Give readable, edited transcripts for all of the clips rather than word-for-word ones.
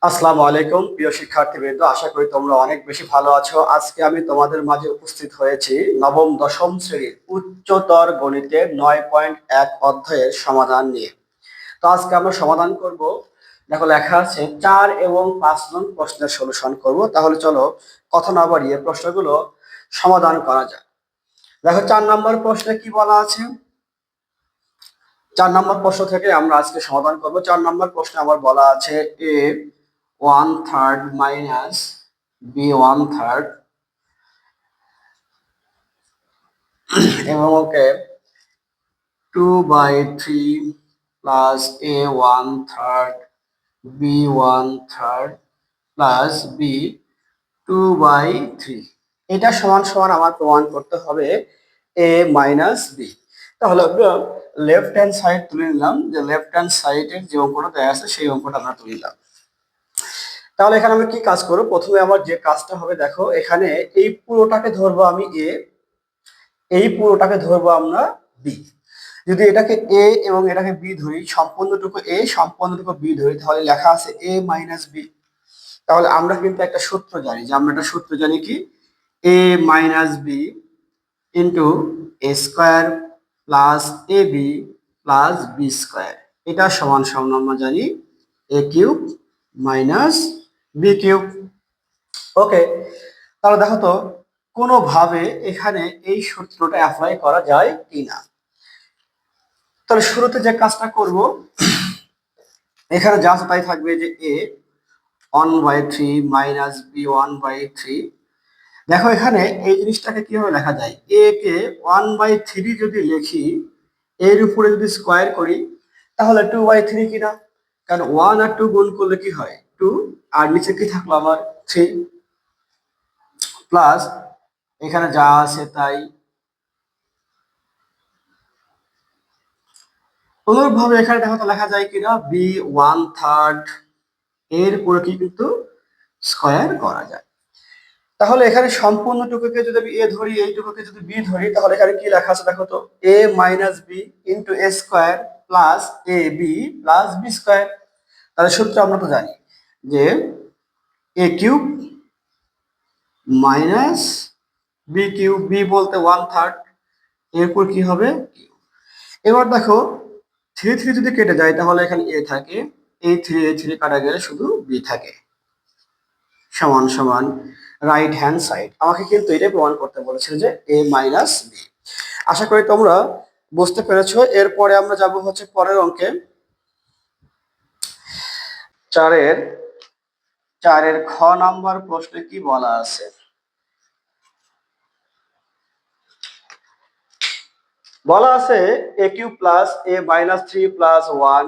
আসসালামু আলাইকুম প্রিয় শিক্ষার্থীবৃন্দ, আশা করি তোমরা অনেক বেশি ভালো আছো। আজকে আমি তোমাদের মাঝে উপস্থিত হয়েছি নবম দশম শ্রেণীর উচ্চতর গণিতের 9.1 অধ্যায়ের সমাধান নিয়ে। তো আজকে আমরা সমাধান করব। দেখো লেখা আছে 4 এবং 5 নং প্রশ্নের সলিউশন করব। তাহলে চলো কথা না বাড়িয়ে প্রশ্নগুলো সমাধান করা যাক। দেখো 4 নম্বর প্রশ্নে কি বলা আছে। 4 নম্বর প্রশ্ন থেকে আমরা আজকে সমাধান করব। 4 নম্বর প্রশ্নে আমার বলা আছে এ 1/3 মাইনাস বি 1/3 এবং ওকে 2/3 প্লাস এ 1/3 বি 1/3 প্লাস বি 2/3 এটা সমান সমান আমার প্রমাণ করতে হবে এ মাইনাস বি। তাহলে আমরা লেফট হ্যান্ড সাইড তুলে নিলাম, যে লেফট হ্যান্ড সাইডের যে অঙ্কটা দেওয়া আছে সেই অঙ্কটা আমরা তুলে নিলাম। তাহলে এখানে আমরা কি কাজ করব, প্রথমে আমার যে কাজটা হবে, দেখো এখানে এই পুরোটাকে ধরবো আমি এ, এই পুরোটাকে ধরবো আমরা বি। যদি এটাকে এ এবং এটাকে বি ধরি, সম্পূর্ণটুকু এ সম্পূর্ণটুকু বি ধরি, তাহলে লেখা আছে এ মাইনাস বি। তাহলে আমরা কিন্তু একটা সূত্র জানি, যে আমরা একটা সূত্র জানি কি, এ minus B into A square plus A B plus B square, এটা সমান সমান আমরা জানি এ কিউব মাইনাস বি কিউব। ওকে, তাহলে দেখো তো কোনোভাবে এখানে এই সূত্রটা অ্যাপ্লাই করা যায় কিনা। তাহলে শুরুতে যে কাজটা করব, এখানে যা আছে তাই থাকবে, যে এ 1/3 মাইনাস বি 1/3। দেখো এখানে এই জিনিসটাকে কিভাবে লেখা যায়, এ কে 1/3 যদি লিখি, এর উপরে যদি স্কোয়ার করি তাহলে 2/3 কিনা, কারণ 1 আর 2 গুণ করলে কি হয় 2, আর নিচে কি থাকলো আমার 3, প্লাস এখানে যা আছে তাই। অনুরূপভাবে এখানে দেখো তো লেখা যায় কিনা, বি 1/3 এর উপরে কি কিন্তু স্কোয়ার করা যায়। তাহলে এখানে সম্পূর্ণটুকুকে যদি আমি এ ধরি, এইটুকুকে যদি বি ধরি, তাহলে এখানে কি লেখা আছে দেখো তো, A minus B into A square plus A B plus B square. তাহলে সূত্র আমরা তো জানি যে A cube minus B cube, B বলতে 1/3, এরপর কি হবে কিউব। এবার দেখো 3 যদি কেটে যায় তাহলে এখানে এ থাকে, এই 3 কাটা গেলে শুধু বি থাকে, সমান সমান রাইট হ্যান্ড সাইড। আমাকে কিন্তু এটাই প্রমাণ করতে বলেছিল যে এ মাইনাস বি। আশা করি তোমরা বুঝতে পেরেছো। এরপরে আমরা যাব হচ্ছে পরের অঙ্কে, চারের চারের খ নাম্বার প্রশ্নে কি বলা আছে। বলা আছে A cube plus A minus 3 plus 1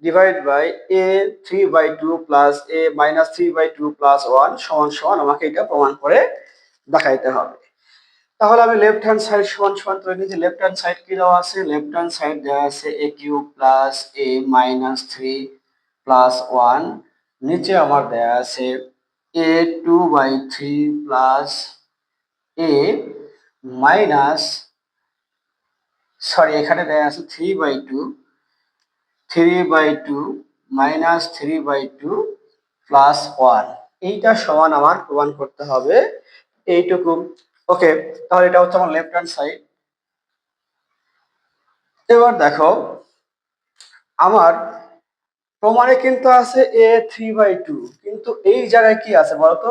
divide by A 3/2 plus A minus 3/2 plus 1 সমান সমান আমাকে এটা প্রমাণ করে দেখাইতে হবে। তাহলে আমি লেফট হ্যান্ড সাইড সমান সমান করে নিয়েছি। লেফট হ্যান্ড সাইড কি দেওয়া আছে, লেফট হ্যান্ড সাইড দেওয়া আছে A cube plus A minus 3 plus 1, নিচে আমার দেওয়া আছে এ 2/3 প্লাস এ মাইনাস, সরি এখানে দেওয়া আছে 3/2 মাইনাস 3/2 প্লাস 1, এইটা সমান আমার প্রমাণ করতে হবে এইটুকু। ওকে, তাহলে এটা হচ্ছে আমার লেফট হ্যান্ড সাইড। এবার দেখো আমার প্রমাণে কিন্তু আছে এ 3/2, কিন্তু এই জায়গায় কি আছে বলতো,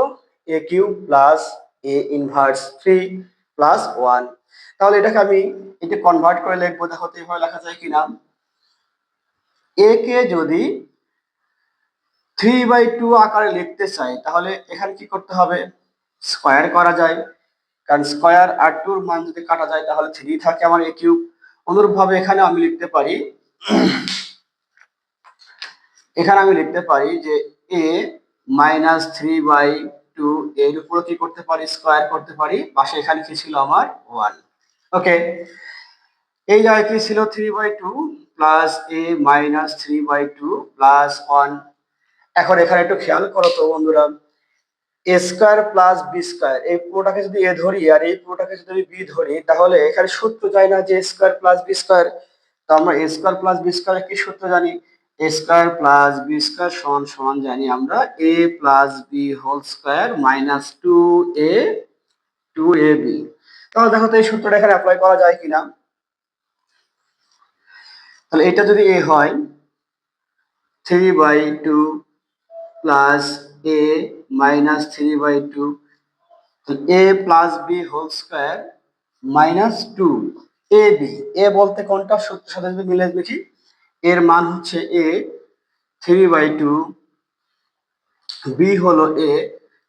এ cube plus A inverse 3 plus 1। তাহলে এটাকে আমি এটা কনভার্ট করে লিখবো। দেখো তো এইভাবে লেখা যায় কিনা, এ কে যদি 3/2 আকারে লিখতে চাই তাহলে এখানে কি করতে হবে, স্কোয়ার করা যায়, কারণ স্কোয়ার আর টুর মান যদি কাটা যায় তাহলে 3 থাকে আমার এ কিউব। অনুরূপভাবে এখানে আমি লিখতে পারি, এখানে আমি লিখতে পারি যে এ মাইনাস 3/2 এর উপরে কি করতে পারি, স্কোয়ার করতে পারি, পাশে এখানে কি ছিল আমার 1। ওকে, এই জায়গায় কি ছিল 3/2 প্লাস এ মাইনাস 3/2 প্লাস 1। এখন এখানে একটু খেয়াল করো তো বন্ধুরা, এ স্কোয়ার প্লাস বি স্কোয়ার, এই পুরোটাকে যদি এ ধরি আর এই পুরোটাকে যদি আমি বি ধরি, তাহলে এখানে সূত্র যায় না যে স্কোয়ার প্লাস বি স্কোয়ার। তো আমরা A square plus B square কি সূত্র জানি, A square plus B square সমান সমান জানি আমরা A plus B whole square minus two A B. তাহলে দেখো তো এই সূত্রটা এখানে অ্যাপ্লাই করা যায় কিনা। তাহলে এটা যদি এ হয় 3/2 plus A minus 3/2, A plus B whole square minus 2ab। A বলতে কোনটা সূত্রের সাথে যদি মিলে লিখি, এর মান হচ্ছে এ 3/2, বি হলো এ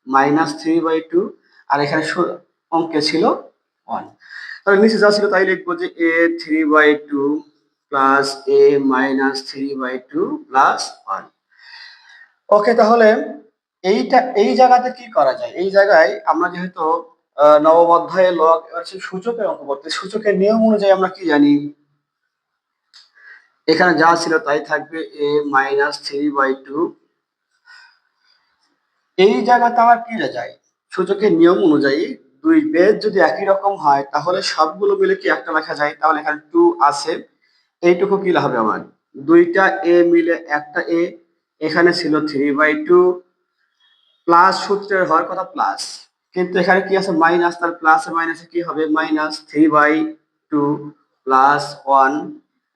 মাইনাস 3/2, আর এখানে অঙ্কে ছিল 1। তাহলে নিচে যা ছিল তাই লিখবো যে এ 3/2 প্লাস এ মাইনাস 3/2 প্লাস 1। ওকে, তাহলে এই জায়গাতে কি করা যায়? এই জায়গায় আমরা যেহেতু নবম অধ্যায়ে লগ সূচকের অঙ্ক করতে, সূচকের নিয়ম অনুযায়ী আমরা কি জানি, এখানে যা ছিল তাই থাকবে এ মাইনাস 3/2। এই জায়গাতে আমার কি যায়, সূচকের নিয়ম অনুযায়ী দুই বেজ যদি একই রকম হয় তাহলে সবগুলো মিলে কি একটা লেখা যায়। তাহলে এখানে 2 আছে, এইটুকু কি হবে আমার, দুইটা এ মিলে একটা এ, এখানে ছিল 3/2 প্লাস, সূত্রের হওয়ার কথা প্লাস, কিন্তু এখানে কি আছে মাইনাস, তার প্লাসে মাইনাসে কি হবে মাইনাস 3/2 প্লাস 1।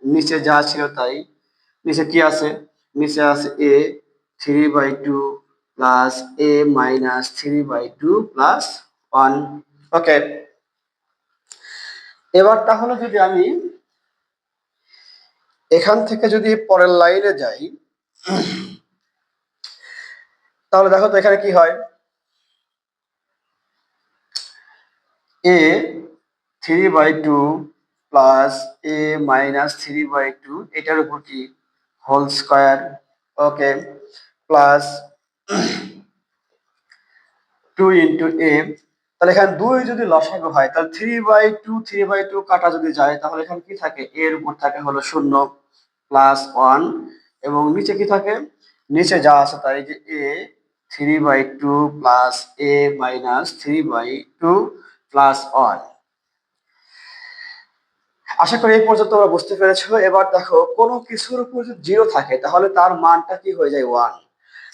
নিচে যা ছিল তাই, নিচে কি আছে, নিচে আছে এ 3/2 প্লাস এ মাইনাস 3/2 প্লাস 1। ওকে, এবার তাহলে যদি আমি এখান থেকে যদি পরের লাইনে যাই, তাহলে দেখো তো এখানে কি হয়, এ 3/2 প্লাস এ মাইনাস 3/2, এটার উপর কি হোল স্কোয়ার। ওকে, প্লাস 2 ইন্টু এ। তাহলে এখানে 2 যদি লসাগু হয় তাহলে 3/2 কাটা যদি যায় তাহলে এখানে কি থাকে, এর উপর থাকে হলো 0 প্লাস 1, এবং নিচে কি থাকে, নিচে যা আছে তাই যে এ 3/2 প্লাস এ মাইনাস 3/2 প্লাস 1। আশা করি এই পর্যন্ত তোমরা বুঝতে পেরেছো। এবার দেখো কোনো কিছুর উপর যদি 0 থাকে তাহলে তার মানটা কি হয়ে যায় 1।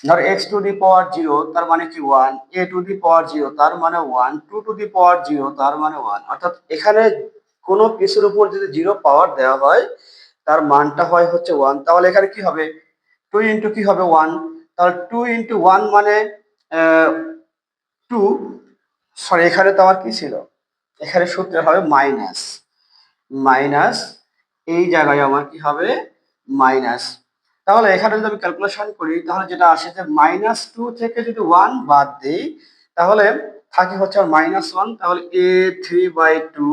ধর এক্স টু দি পাওয়ার 0 তার মানে কি 1, এ টু দি পাওয়ার 0 তার মানে 1, 2 টু দি পাওয়ার 0 তার মানে 1। অর্থাৎ এখানে কোনো কিছুর উপর যদি 0 পাওয়ার দেওয়া হয় তার মানটা হয় হচ্ছে 1। তাহলে এখানে কি হবে, 2 ইন্টু কি হবে 1, তাহলে 2 ইন্টু 1 মানে 2, সরি এখানে তো আমার কি ছিল, এখানে সূত্রে হবে মাইনাস, মাইনাস, এই জায়গায় আমার কি হবে মাইনাস। তাহলে এখানে যদি আমি ক্যালকুলেশন করি তাহলে যেটা আসে যে -2 থেকে যদি 1 বাদ দেই তাহলে থাকে হচ্ছে আর -1। তাহলে এ 3/2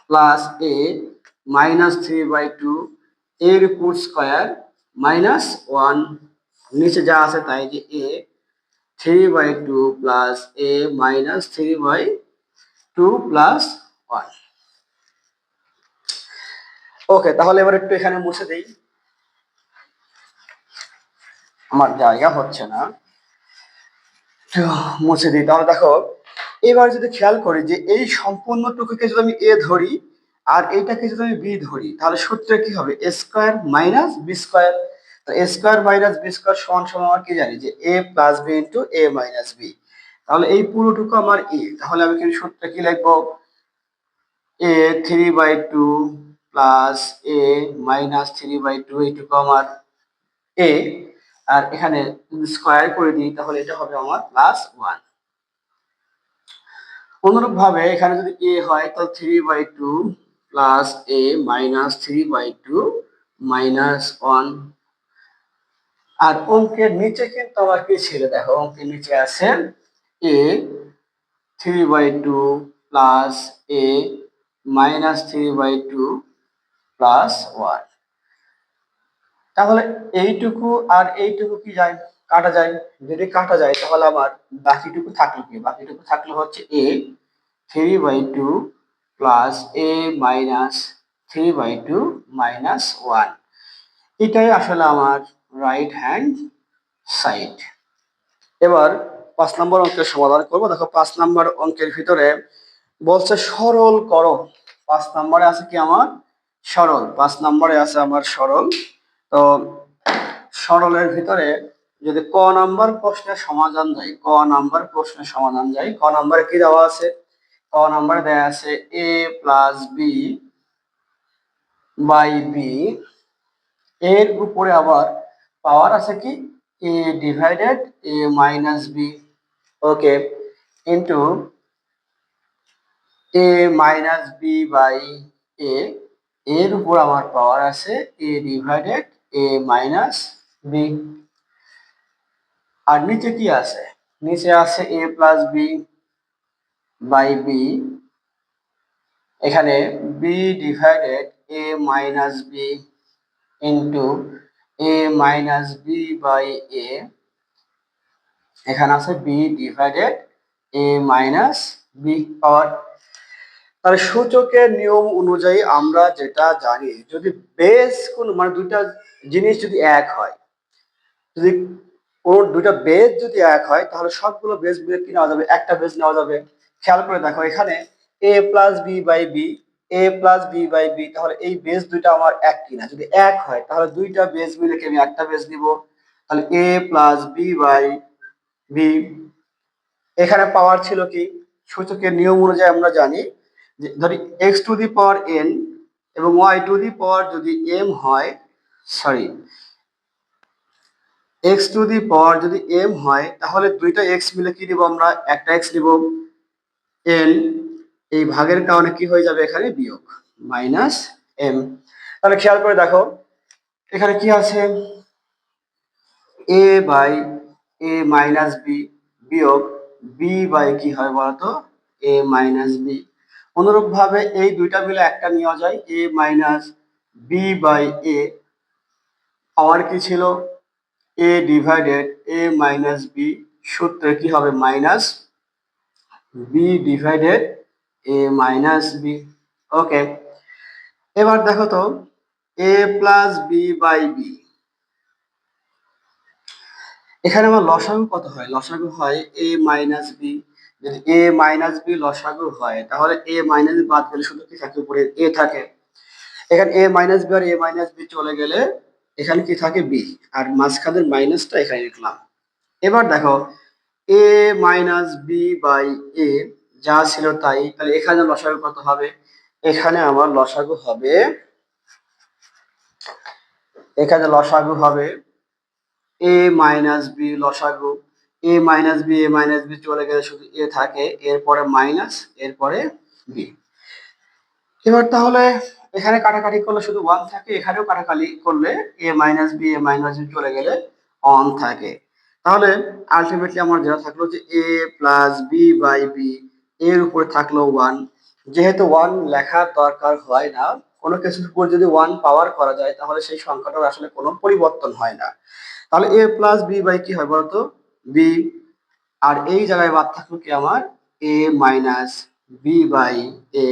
প্লাস এ মাইনাস 3/2 এর উপর স্কয়ার মাইনাস 1। নিচে যা আছে তাই যে এ 3/2 প্লাস এ মাইনাস 3/2 প্লাস 1। ওকে, তাহলে এবার একটু এখানে মুছে দেই, আমার জায়গা হচ্ছে না, মুছে দিই। তাহলে দেখো এবার যদি খেয়াল করি যে এই সম্পূর্ণটুকুকে যদি আমি এ ধরি আর এইটাকে যদি আমি বি ধরি তাহলে সূত্রে কি হবে, A square minus B square. A square minus B square সমান সমান আমরা কি জানি যে A plus B into A minus B. তাহলে এই পুরোটুকু আমার এ, তাহলে আমি কিন্তু সূত্রে কি লিখবো, এ 3/2 প্লাস এ মাইনাস 3/2, এইটুকু আমার এ, আর এখানে যদি স্কোয়ার করে দিই তাহলে এটা হবে আমার প্লাস 1। অনুরূপ ভাবে এখানে যদি এ হয় তাহলে 3/2 প্লাস এ মাইনাস 3/2 মাইনাস 1। আর অঙ্কের নিচে কিন্তু আমার কি ছিল, দেখো অঙ্কের নিচে আছে এ 3/2 প্লাস এ মাইনাস 3/2 প্লাস 1। তাহলে এইটুকু আর এইটুকু কি যায়, কাটা যায়। যদি কাটা যায় তাহলে আমার বাকিটুকু থাকলো কি, বাকিটুকু থাকলো হচ্ছে এ 3/2 প্লাস এ মাইনাস 3/2 মাইনাস 1। এটাই আসলে আমার রাইট হ্যান্ড সাইড। এবার 5 নম্বর অঙ্কের সমাধান করব। দেখো 5 নম্বর অঙ্কের ভিতরে বলছে সরল করো। 5 নম্বরে আছে কি আমার সরল, 5 নম্বরে আছে আমার সরল। তো সরলের ভিতরে যদি ক নাম্বার প্রশ্নের সমাধান যাই, ক নাম্বারে কি দেওয়া আছে? ক নাম্বারে দেওয়া আছে a plus B by B, এর উপরে আবার পাওয়ার আছে কি a divided a minus B, okay, into a minus B by a, এর উপর আমার পাওয়ার আছে a divided a minus B. আর নিচে কি আছে? নিচে আছে a plus B by B, এখানে b divided a minus B into a minus B by a, এখানে আছে b divided a minus B power. তাহলে সূচকের নিয়ম অনুযায়ী আমরা যেটা জানি, যদি বেস কোন মানে দুইটা জিনিস যদি এক হয়, যদি কোন দুইটা বেস যদি এক হয়, তাহলে সবগুলো বেস মিলে কি নেওয়া যাবে? একটা বেস নেওয়া যাবে। খেয়াল করে দেখো এখানে a plus B by B, a plus B by B, তাহলে এই বেস দুইটা আমার এক কিনা? যদি এক হয় তাহলে দুইটা বেস মিলে কি আমি একটা বেস নিব, তাহলে a plus B by B. এখানে পাওয়ার ছিল কি? সূচকের নিয়ম অনুযায়ী আমরা জানি যে ধরি x two the power N এবং ওয়াই টু দি পাওয়ার যদি এম হয়, সরি, এক্স টু দি পাওয়ার যদি এম হয়, তাহলে দুইটা এক্স মিলে কি নিব আমরা? একটা এক্স নিব। এন, এই ভাগের কারণে কি হয়ে যাবে? এখানে বিয়োগ, মাইনাস এম। তাহলে খেয়াল করে দেখো এখানে কি আছে? এ বাই এ মাইনাস বি বিয়োগ বি বাই কি হয় বলতো? এ মাইনাস বি। অনুরূপ ভাবে এই দুইটা মিলে একটা নেওয়া যায়, এ মাইনাস বি বাই এ, পাওয়ার কি ছিল? এ ডিভাইডেড এ মাইনাস বি, সূত্রে কি হবে? মাইনাস বি ডিভাইডেড এ মাইনাস বি, ওকে। এবার দেখো তো এ প্লাস বি বাই বি, এখানে আমার লসাগু কত হয়? লসাগু হয় এ মাইনাস বি। যদি এ মাইনাস বি লসাগু হয়, তাহলে এ মাইনাস বি বাদ গেলে শুধু কি থাকে? উপরে এ থাকে। এখানে এ মাইনাস বি আর এ মাইনাস বি চলে গেলে এখানে কি থাকে? বি। আর মাঝখানের মাইনাসটা এখানে লিখলাম। এবার দেখো এ মাইনাস বি বাই এ যা ছিল তাই, তাহলে এখানে লসাগু কত হবে? এখানে আমার লসাগু হবে, এখানে লসাগু হবে এ মাইনাস বি লসাগু। এ minus B, A minus B চলে গেলে শুধু এ থাকে, এরপরে মাইনাস, এরপরে বি। এবার তাহলে এখানে কাটাকাটি করলে শুধু ওয়ান থাকে, এখানেও কাটাকাটি করলে এ minus B, A minus B চলে গেলে অন থাকে। তাহলে আলটিমেটলি আমার যেটা থাকলো যে A plus B by B, এর উপরে থাকলো ওয়ান। যেহেতু ওয়ান লেখার দরকার হয় না, কোনো কিছুর উপর যদি ওয়ান পাওয়ার করা যায় তাহলে সেই সংখ্যাটার আসলে কোনো পরিবর্তন হয় না। তাহলে এ প্লাস বি বাই কি হয় বলতো? বি। আর এই জায়গায় বাদ থাকলো কি আমার? এ মাইনাস বি বাই এ।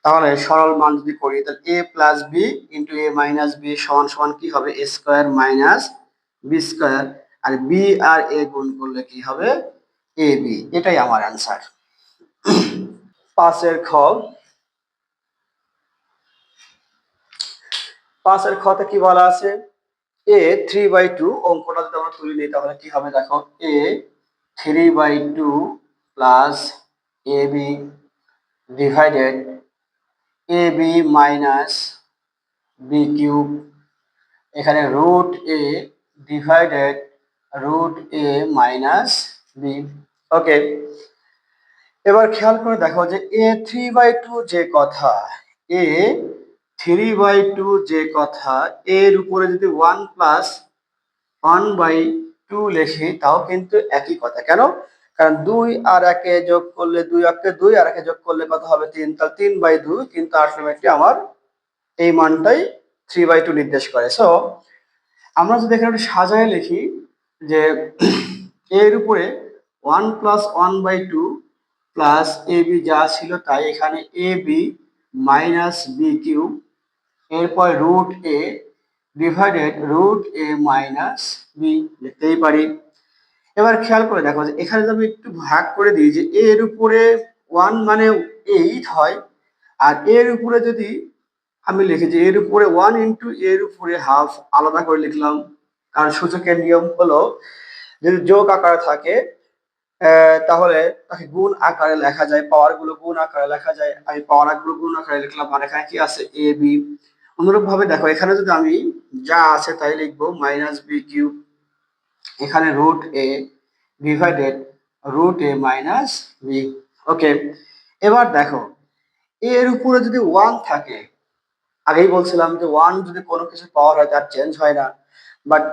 তাহলে সরল মান যদি করি, তাহলে এ প্লাস বি ইন্টু এ মাইনাস বি সমান সমান কি হবে? A square minus B square. R B R A গুণ করলে কি হবে? A B. এটাই আমার অ্যান্সার। পাঁচের খ, পাঁচের খতে কি বলা আছে? এ থ্রি বাই টু, অঙ্কটা যদি আমরা তুলে নিই তাহলে কি হবে দেখো? A three by two plus A B divided A B minus B cube, এখানে root A divided root A minus B, okay. এবার খেয়াল করে দেখো যে এ থ্রি বাই টু যে কথা, এ থ্রি বাই টু যে কথা, এর উপরে যদি one plus one by two লেখি তাও কিন্তু একই কথা। কেন? কারণ দুই আর একে যোগ করলে, দুই একে দুই আর একে যোগ করলে কত হবে? তিন। তাহলে তিন বাই দুই কিন্তু আলটিমেটলি আমার এই মানটাই থ্রি বাই টু নির্দেশ করে। সো আমরা যদি এখানে একটু সাজায় লিখি যে এর উপরে one plus one by two plus A B যা ছিল তাই, এখানে A B minus B cube, এরপর root A divided root A minus B লিখতেই পারি। এবার খেয়াল করে দেখো যে এখানে যদি আমি একটু ভাগ করে দিই যে এর উপরে ওয়ান মানে এইট হয়, আর এর উপরে যদি আমি লিখেছি এর উপরে 1 * এর উপরে হাফ আলাদা করে লিখলাম, কারণ সূচকের নিয়ম হলো যদি যোগ আকারে থাকে তাহলে তাকে গুণ আকারে লেখা যায়, পাওয়ার গুলো গুণ আকারে লেখা যায়। আমি পাওয়ার গুলো গুণ আকারে লিখলাম, আর এখানে কি আছে এ বি। অনুরূপ ভাবে দেখো এখানে যদি আমি যা আছে তাই লিখবো -b³, এখানে √a ডিভাইডেড √a - b। ওকে, এবার দেখো এর উপরে যদি 1 থাকে, আগেই বলছিলাম যে 1 যদি কোনো কিছু পাওয়ার হয় তার চেঞ্জ হয় না, বাট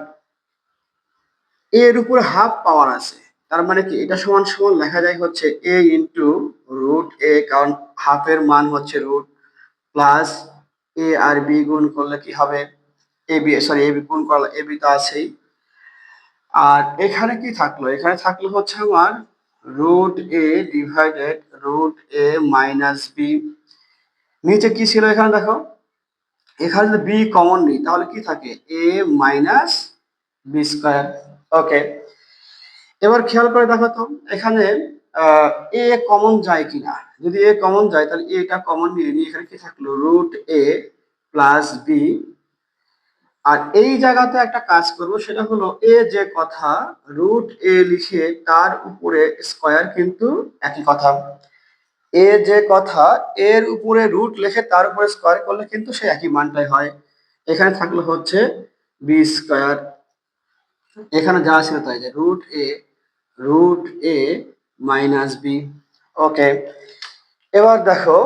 এর উপরে হাফ পাওয়ার আছে, তার মানে কি এটা সমান সমান লেখা যায় হচ্ছে a ইন্টু √a, কারণ হাফের মান হচ্ছে রুট, প্লাস a আর b গুণ করলে কি হবে a b গুণ করলে a b তো আছেই। আর এখানে কি থাকলো, এখানে থাকলো হচ্ছে আমার √a ডিভাইডেড √a - b। নিচে কি ছিল এখানে দেখো, এখানে যদি বি কমন নিই তাহলে কি থাকে a - b²। ওকে, এবার খেয়াল করে দেখো তো এখানে এ কমন যায় কিনা। যদি এ কমন যায় তাহলে এটা কমন নিয়ে নিই, এখানে কি থাকলো √a + b। আর এই জায়গাতে একটা কাজ করব, সেটা হলো এ যে কথা √a লিখে তার উপরে স্কয়ার কিন্তু একই কথা। এ যে কথা এর উপরে রুট লিখে তার উপরে স্কয়ার করলে কিন্তু সে একই মানটাই হয়। এখানে থাকলো হচ্ছে b², এখানে যা ছিল তাই, যে √a - b। ওকে, এবার দেখো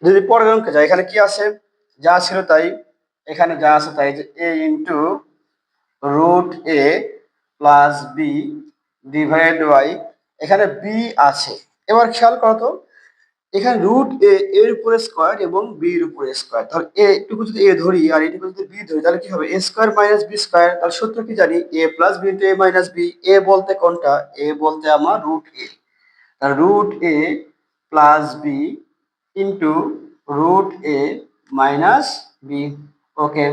যদি পরের অঙ্কে যাই, এখানে কি আছে যা ছিল তাই, এখানে যা আছে তাই, যে a into √a + b divide by, এখানে b আছে। এবার খেয়াল করো তো এখানে √a এর উপরে স্কয়ার এবং b এর উপরে স্কয়ার, তাহলে a টুকু যদি a ধরি আর এটুকু যদি b ধরি তাহলে কি হবে a² - b²। তাহলে সূত্র কি জানি a + b * a - b। a বলতে কোনটা, a বলতে আমার √a, তাহলে √a + b into √a - b। ওকে,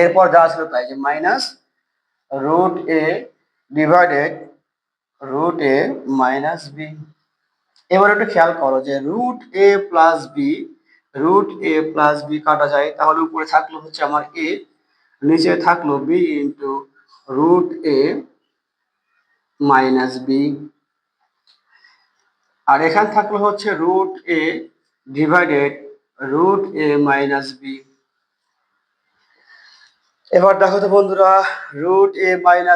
এরপর যা ছিল তাই, যে minus √a divided √a - b। এবার একটু খেয়াল করো যে √a + b, √a + b কাটা যায়, তাহলে উপরে থাকলো হচ্ছে আমার a, নিচে থাকলো b ইন্টু √a - b, আর এখানে থাকলো হচ্ছে √a ডিভাইডেড √a - b। এবার দেখো তো বন্ধুরা, √a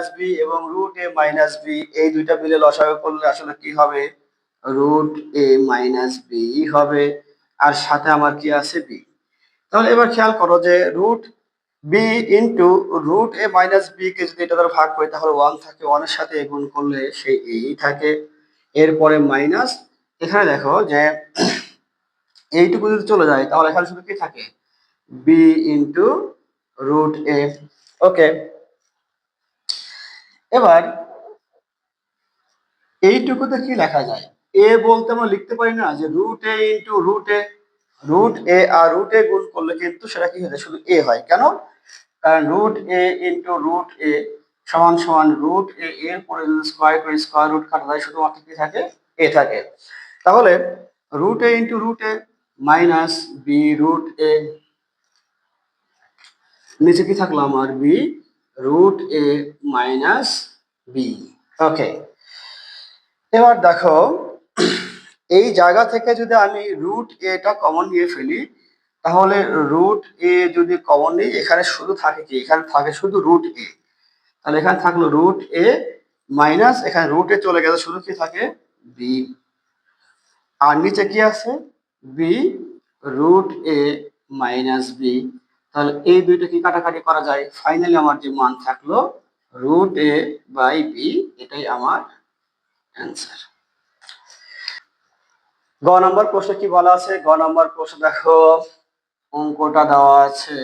- b এবং √a - b এই দুইটা মিলে লসাগু করলে আসলে কি হবে, √a - b হবে, আর সাথে আমার কি আছে b। তাহলে এবার খেয়াল করো যে √b ইন্টু √a - b কে যদি এটা দ্বারা ভাগ করি তাহলে 1 থাকে, 1 এর সাথে গুণ করলে সেই এই থাকে, এরপরে মাইনাস, এখানে দেখো যে এইটুকু যদি চলে যায় তাহলে এখানে শুধু কি থাকে b ইন্টু √a। ওকে, এবার এইটুকুতে কি লেখা যায়, a বলতে আমরা লিখতে পারি না যে √a ইন্টু √a, √a আর √a গুণ করলে কিন্তু সেটা কি হয় শুধু a হয়। কেন, কারণ √a ইন্টু √a সমান সমান √a এর পরে যদি স্কয়ার করে স্কয়ার রুট কাটা যায় শুধুমাত্র কি থাকে a থাকে। তাহলে √a into √a minus b √a, নিচে কি থাকলো আমার b √a - b। ওকে, এবার দেখো এই জায়গা থেকে যদি আমি √a কমন নিয়ে ফেলি তাহলে √a যদি কমন নিই এখানে শুধু থাকে কি, এখানে থাকে শুধু √a, তাহলে এখানে থাকলো √a মাইনাস, এখানে √a চলে গেছে শুধু কি থাকে b, আর নিচে কি আছে b √a - b। তাহলে এই দুইটা কি কাটাকাটি করা যায়, ফাইনালি আমার যে মান থাকলো √a/b, এটাই আমার অ্যান্সার। গ নম্বর প্রশ্ন কি বলা আছে, গ নম্বর প্রশ্ন দেখো অঙ্কটা দেওয়া আছে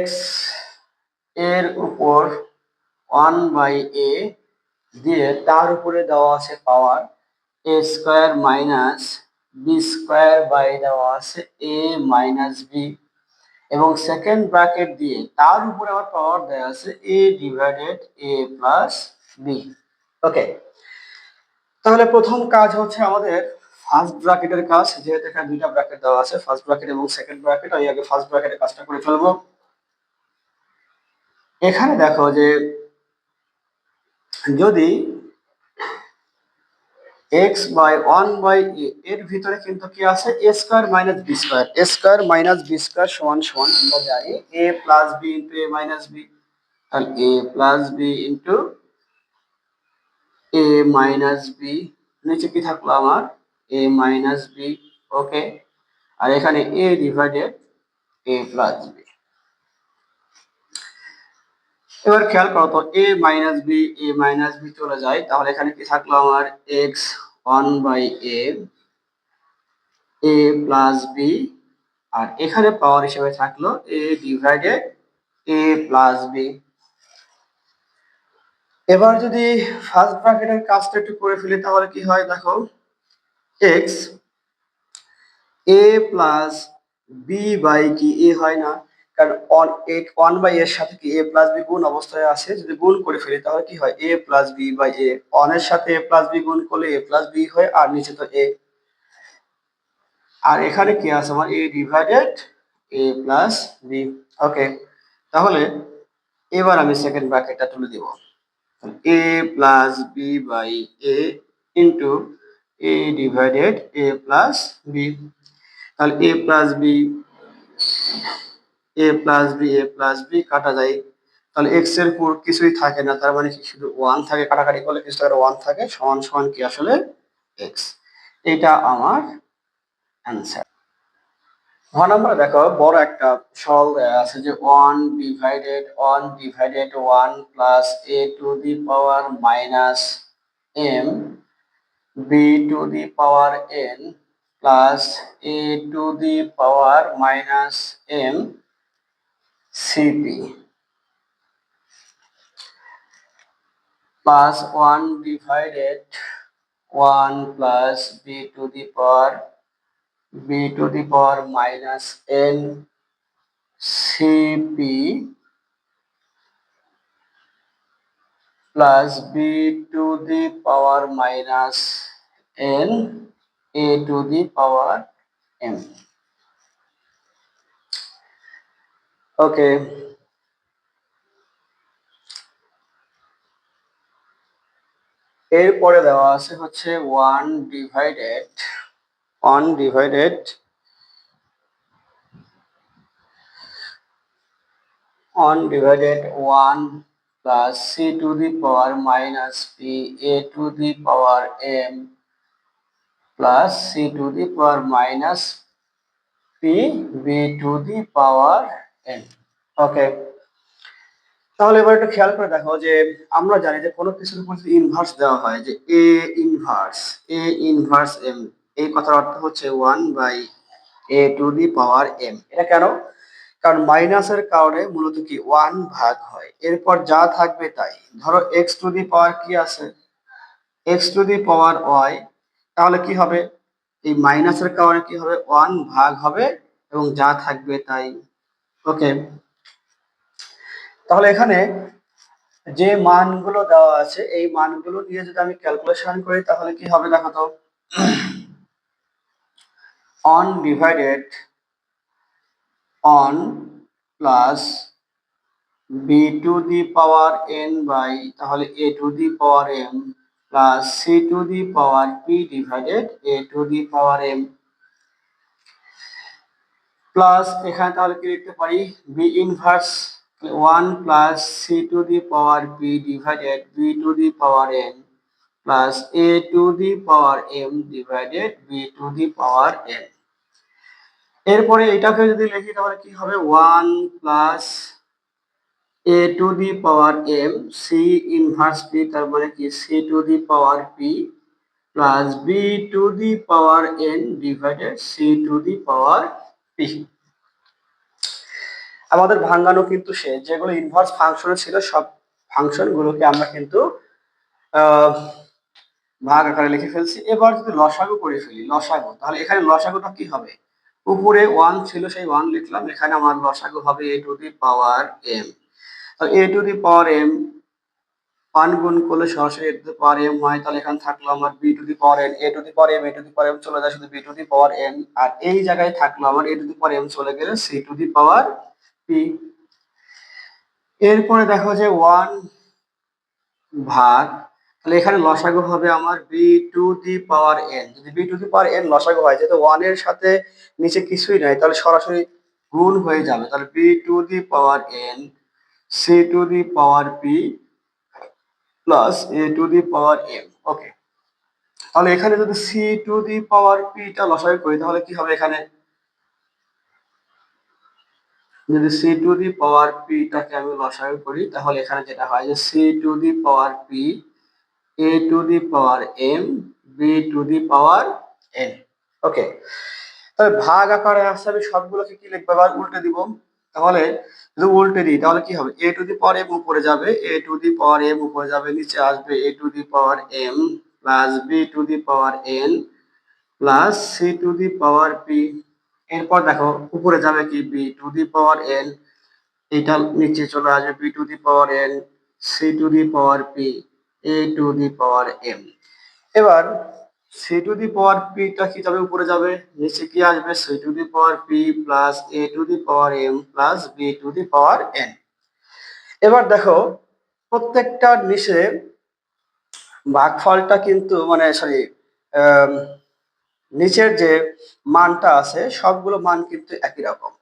x এর উপর 1/a দিয়ে তার উপরে দেওয়া আছে পাওয়ার a² - b² বাই দেওয়া আছে a - b, এবং সেকেন্ড ব্র্যাকেট দিয়ে তার উপরে আবার পাওয়ার দেওয়া আছে a divided a + b। Okay, তাহলে প্রথম কাজ হচ্ছে আমাদের ফার্স্ট ব্র্যাকেটের কাজ, যেহেতু এখানে দুইটা ব্র্যাকেট দেওয়া আছে, ফার্স্ট ব্র্যাকেট এবং সেকেন্ড ব্র্যাকেট, আমি আগে ফার্স্ট ব্র্যাকেটের কাজটা করে ফেলবো। এখানে দেখো যে যদি এক্স বাই 1/a এর ভিতরে কিন্তু কি আছে, a square minus b square, a square minus b square সমান সমান আমরা জানি a plus b into a minus b, তাহলে a plus b into a minus b, নিচে কি থাকলো আমার a মাইনাস b। ওকে, আর এখানে a divided a plus b। এবার খেয়াল করো তো, a মাইনাস b চলে যায়, তাহলে এখানে কি থাকলো আমার x 1/a a plus b, আর এখানে পাওয়ার হিসেবে থাকলো a divided a plus b। এবার যদি ফার্স্ট ব্র্যাকেটের কাজটা একটু করে ফেলি তাহলে কি হয় দেখো, x a plus b by কি a হয় না, কারণ 1/a এর সাথে কি a প্লাস b গুণ অবস্থায় আছে, যদি গুণ করে ফেলি তাহলে কি হয় a plus b by a, 1 এর সাথে a প্লাস b গুণ করলে a প্লাস b হয়, আর নিচে তো a, আর এখানে কি আছে আমার a divided a plus b। Okay, তাহলে এবার আমি সেকেন্ড ব্র্যাকেটটা তুলে দিব, a plus b by a into a divided a plus b, তাহলে a plus b a plus b a plus b কাটা যায়, তাহলে x এর উপর কিছুই থাকে না, তার মানে কি শুধু 1 থাকে, কাটাকাটি করলে কিছু একটা 1 থাকে, সমান সমান কি আসলে x। এটা আমার অ্যান্সার। ঘ নাম্বার দেখো, বড় একটা সরল দেয়া আছে যে 1 divided 1 plus a to the power minus m b to the power n plus a to the power minus m cp plus 1 divided 1 plus b to the power minus n cp plus b to the power minus n a to the power m। ওকে, এরপরে দেওয়া আছে হচ্ছে 1 divided 1 plus c to the power minus p a to the power m plus c to the power minus p b to the power n। ওকে, তাহলে এবার একটু খেয়াল করে দেখো যে আমরা জানি যে কোনো কিছুর উপর যদি ইনভার্স দেওয়া হয়, যে a ইনভার্স m, এই কথার অর্থ হচ্ছে 1/a two the power m। এটা কেন? কারণ মাইনাসের কারণে মূলত কি 1 ভাগ হয়, এরপর যা থাকবে তাই। ধরো x টু দি পাওয়ার কি আছে, x to the power y, তাহলে কি হবে, এই মাইনাসের কারণে কি হবে 1 ভাগ হবে এবং যা থাকবে তাই। ওকে, তাহলে এখানে যে মানগুলো দেওয়া আছে এই মানগুলো নিয়ে যদি আমি ক্যালকুলেশন করি তাহলে কি হবে দেখো তো, 1/1 plus b to the power n by, তাহলে a to the power m plus c to the power p divided a to the power m, plus এখানে তাহলে কি লিখতে পারি b inverse 1 plus c to the power p divided b to the power n plus a to the power m divided b to the power n। এরপরে এটাকে যদি লিখি তাহলে কি হবে 1 plus a to the power m c inverse p, তার মানে কি c to the power p plus b to the power n divided c to the power p। আমাদের ভাঙানো কিন্তু শেষ, যেগুলো ইনভার্স ফাংশনে ছিল সব ফাংশন গুলোকে আমরা কিন্তু ভাগ আকারে লিখে ফেলছি। এবার যদি লসাগু করে ফেলি, লসাগু, তাহলে এখানে লসাগুটা কি হবে, উপরে 1 ছিল সেই 1 লিখলাম, এখানে আমার লসাগু হবে a to the power m, তাহলে a to the power m 1 গুণ করলে সরাসরি a to the power m হয়, তাহলে এখানে থাকলো আমার b to the power n, a to the power m, a to the power m চলে যায় শুধু b to the power n, আর এই জায়গায় থাকলো আমার a to the power m চলে গেলে c to the power p। এরপরে দেখো যে 1 ভাগ, তাহলে এখানে লসাগু হবে আমার b to the power n। যদি b to the power n লসাগু হয়, যেহেতু 1 এর সাথে নিচে কিছুই নাই, তাহলে সরাসরি গুণ হয়ে যাবে, তাহলে b to the power n c to the power p plus a to the power m। ওকে, তাহলে এখানে যদি c to the power p টা লসাগু করি তাহলে কি হবে, এখানে যদি c to the power p টাকে আমি লসাগু করি তাহলে এখানে যেটা হয় যে c to the power p a to the power m b to the power n। ওকে, তাহলে ভাগ আকারে আসছে, আমি সবগুলোকে কি লিখবো আবার উল্টে দিব, তাহলে যদি উল্টে দিই তাহলে কি হবে, a to the power m উপরে যাবে, a to the power m উপরে যাবে, নিচে আসবে a to the power m plus b to the power n plus c to the power p। এরপর দেখো উপরে যাবে কি b to the power n, এটা নিচে চলে আসবে b to the power n c to the power p a to the power m। এবার c to the power p টা কি যাবে উপরে যাবে, নিচে কি আসবে c to the power p plus a to the power m plus b to the power n। এবার দেখো প্রত্যেকটার নিচে ভাগফলটা কিন্তু মানে সরি নিচের যে মানটা আছে সবগুলো মান কিন্তু একই রকম।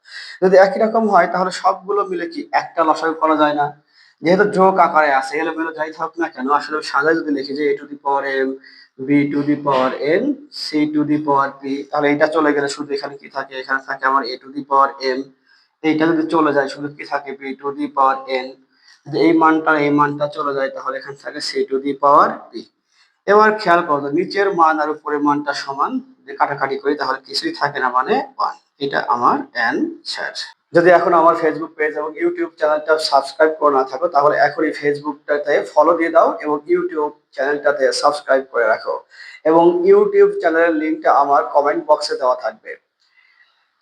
যদি একই রকম হয় তাহলে সবগুলো মিলে কি একটা লসাগু করা যায় না, যেহেতু যোগ আকারে আছে, এলোমেলো যাই থাকুক না কেন আসলে সাজায় যদি লিখি যে a to the power m b to the power n c to the power p, তাহলে এটা চলে গেলে শুধু এখানে কি থাকে, এখানে থাকে আমার a to the power m, এইটা যদি চলে যায় শুধু কি থাকে b to the power n, যদি এই মানটা চলে যায় তাহলে এখানে থাকে c to the power p। এবার খেয়াল করো তো নিচের মান আর উপরের মানটা সমান, যদি কাটাকাটি করি তাহলে কিছুই থাকে না, মানে 1। এটা আমার অ্যানসার। যদি এখন আমার ফেসবুক পেজ এবং ইউটিউব চ্যানেলটা সাবস্ক্রাইব করে না থাকো তাহলে এখনই ফেসবুকটাতে ফলো দিয়ে দাও এবং ইউটিউব চ্যানেলটাতে সাবস্ক্রাইব করে রাখো, এবং ইউটিউব চ্যানেলের লিংকটা আমার কমেন্ট বক্সে দেওয়া থাকবে।